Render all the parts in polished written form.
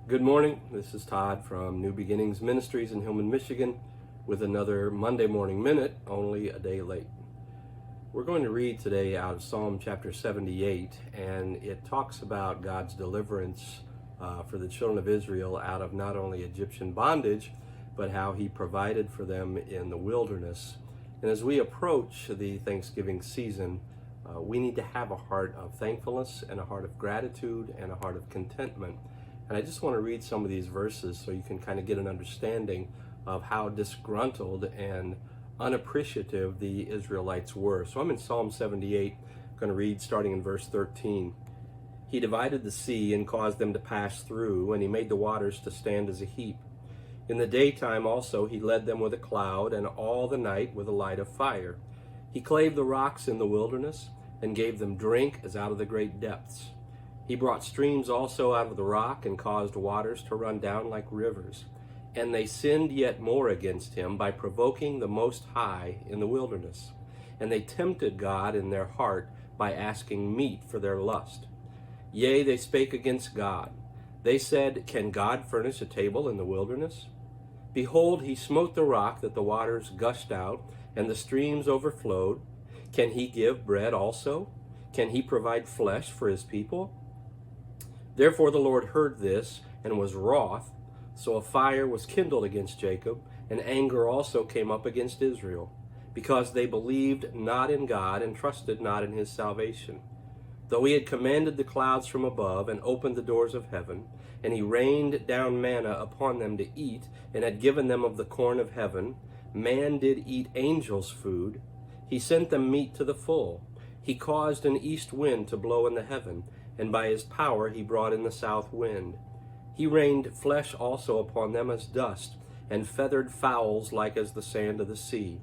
Good morning. This is Todd from New Beginnings Ministries in Hillman, Michigan, with another Monday Morning Minute, only a day late. We're going to read today out of Psalm chapter 78, and it talks about God's deliverance for the children of Israel out of not only Egyptian bondage, but how He provided for them in the wilderness. And as we approach the Thanksgiving season, we need to have a heart of thankfulness and a heart of gratitude and a heart of contentment. And I just want to read some of these verses so you can kind of get an understanding of how disgruntled and unappreciative the Israelites were. So I'm in Psalm 78, going to read starting in verse 13. He divided the sea and caused them to pass through, and He made the waters to stand as a heap. In the daytime also He led them with a cloud, and all the night with a light of fire. He clave the rocks in the wilderness, and gave them drink as out of the great depths. He brought streams also out of the rock, and caused waters to run down like rivers. And they sinned yet more against Him by provoking the Most High in the wilderness. And they tempted God in their heart by asking meat for their lust. Yea, they spake against God. They said, Can God furnish a table in the wilderness? Behold, He smote the rock that the waters gushed out, and the streams overflowed. Can He give bread also? Can He provide flesh for His people? Therefore the Lord heard this, and was wroth. So a fire was kindled against Jacob, and anger also came up against Israel, because they believed not in God, and trusted not in His salvation. Though He had commanded the clouds from above, and opened the doors of heaven, and He rained down manna upon them to eat, and had given them of the corn of heaven, man did eat angels' food. He sent them meat to the full. He caused an east wind to blow in the heaven, and by His power He brought in the south wind. He rained flesh also upon them as dust, and feathered fowls like as the sand of the sea.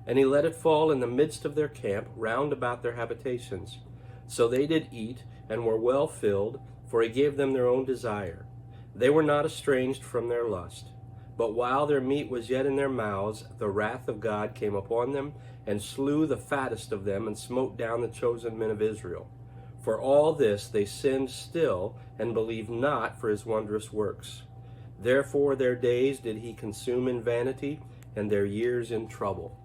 And He let it fall in the midst of their camp, round about their habitations. So they did eat, and were well filled, for He gave them their own desire. They were not estranged from their lust. But while their meat was yet in their mouths, the wrath of God came upon them, and slew the fattest of them, and smote down the chosen men of Israel. For all this they sinned still, and believed not for His wondrous works. Therefore their days did He consume in vanity, and their years in trouble.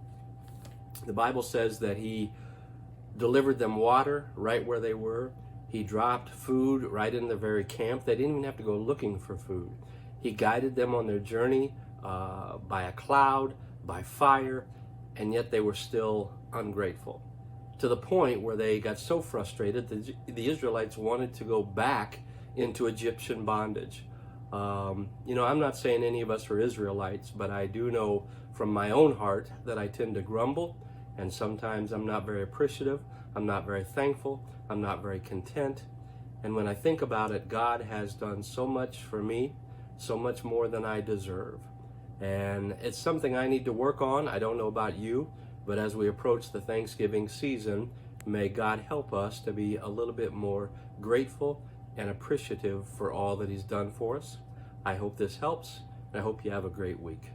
The Bible says that He delivered them water right where they were. He dropped food right in the very camp. They didn't even have to go looking for food. He guided them on their journey by a cloud, by fire, and yet they were still ungrateful. To the point where they got so frustrated that the Israelites wanted to go back into Egyptian bondage. I'm not saying any of us are Israelites, but I do know from my own heart that I tend to grumble, and sometimes I'm not very appreciative, I'm not very thankful, I'm not very content. And when I think about it, God has done so much for me, so much more than I deserve. And it's something I need to work on. I don't know about you, but as we approach the Thanksgiving season, may God help us to be a little bit more grateful and appreciative for all that He's done for us. I hope this helps, and I hope you have a great week.